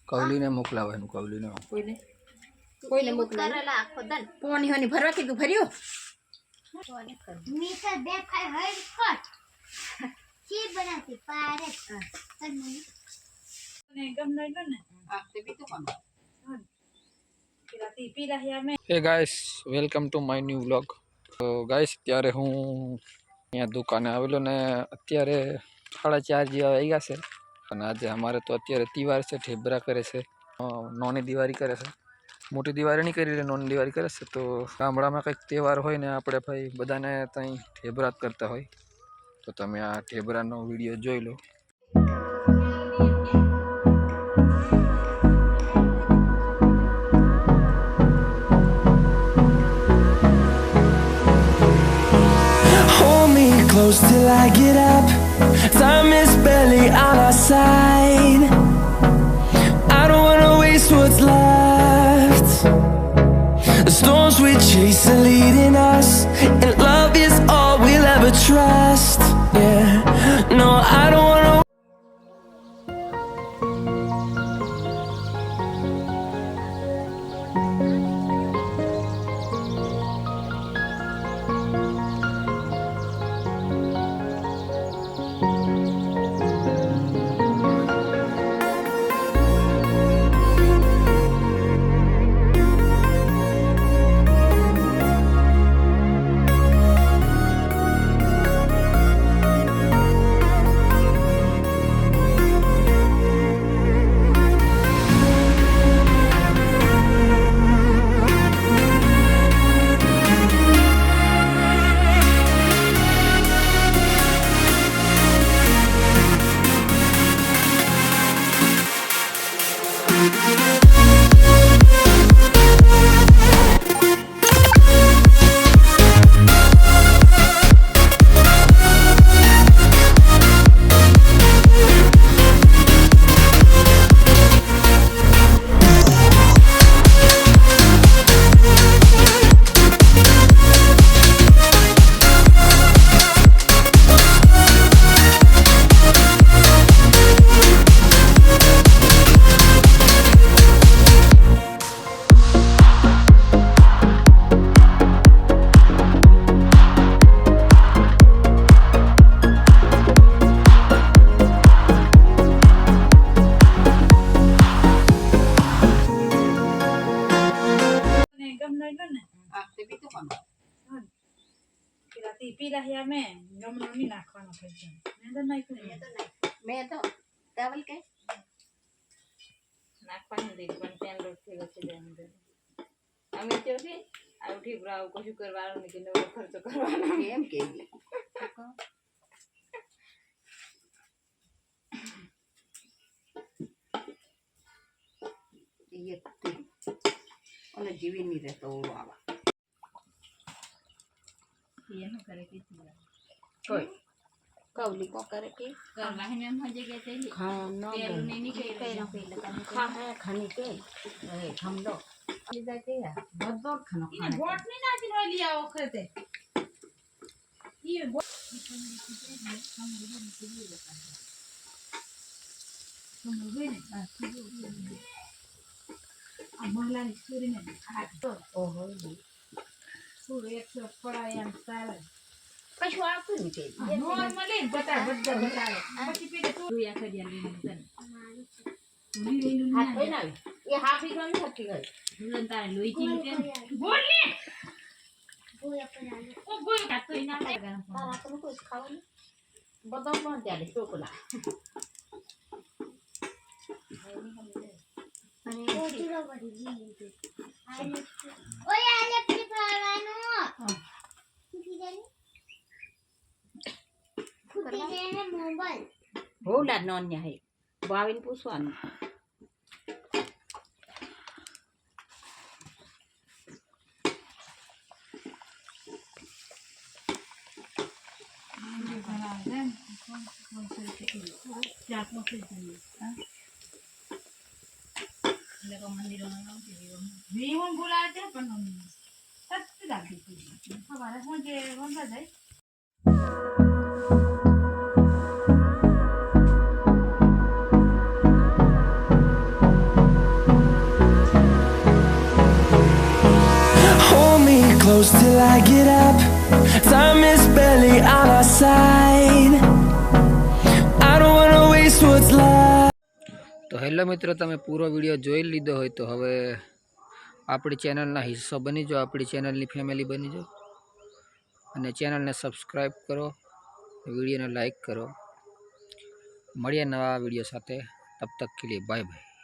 કવલીને મોકલાવાનું કવલીને કોઈને મોકલાલા આખો દન પોણી હોની ભરવા કીધું ભર્યું મીઠા બે ખાઈ હર ખટ ચી બનાતી પારે ને ગમ નઈ ને આ તે બી તો કોણ હે guys welcome to my new vlog. તો ગાઈસ અત્યારે હું અહીંયા દુકાને આવેલો ને અત્યારે 4:30 જેવા આવી ગયા છે અને આજે અમારે તો અત્યારે તહેવાર છે, ઠેબરા કરે છે, નોની દિવાળી કરે છે, મોટી દિવાળી નહીં કરી એટલે નોની દિવાળી કરે છે. તો ગામડામાં કંઈક તહેવાર હોય ને આપણે ભાઈ બધાને ત્યાં ઠેબરા જ કરતા હોય, તો તમે આ ઠેબરાનો વિડીયો જોઈ લો. Close till I get up. Time is barely on our side. I don't wanna waste what's left. The storms we chase are leading us, and love is all we'll ever trust. Yeah, no, I don't wanna. મેં તો ચાવલ કે નાખવાનું દે પણ pen રોટ થી વચ્ચે જાય અમે તો છે આ ઉઠી બ્રાવ કશું કરવાનું નહીં કે નવો ખર્ચો કરવાનો એમ કે ये અને જીવી નહીં રહેતો આવા ये न करे के कोई कौली को करे के करवा है हम हजे गए थे हां नो तेल नहीं के तेल पहले खा है खाने के ए हम लो ये जाते है बहुत खाना ये बोट नहीं ना दिलो लिया ओखते ये बोट हम लोग ने अमला स्टोरी में आ तो ओहो पूरे एक से पड़ा यार सारा कछु आपको नहीं चाहिए नॉर्मली बता પછી પેલે તો યા કરી આલી નતન હાથ હોય ના એ હાફ એકમ થકી ગઈ દુલન તારે લોઈ ચીલી કે બોલ લે ગોયા પર આલે ઓ ગોયા કાતો ઇના લાગા તારા તો કોઈ ખાવાનું બદામ માં ત્યારે ચોકલા અને ઓટીરો બડી જી ઓય આલે ફ્રી ફાયરવાનું ખુદી જાની ખુદી જેને મોબાઈલ હોલા નોન્યા હે બાવીન પૂછવાનું जीवन बोलाते पण सत्य दाखवते हमारा म्हणजे कोणता जाय till I get up. Time is barely on our side. I don't wanna waste what's left. તો હેલો મિત્રો, તમે પૂરો વિડીયો જોઈ લીધો હોય તો હવે આપણી ચેનલના હિસ્સો બની જાઓ, આપણી ચેનલની ફેમિલી બની જાઓ અને ચેનલને સબસ્ક્રાઈબ કરો, વિડીયોને લાઈક કરો. મળીએ નવા વિડીયો સાથે. તબ તક કે લીએ બાય બાય.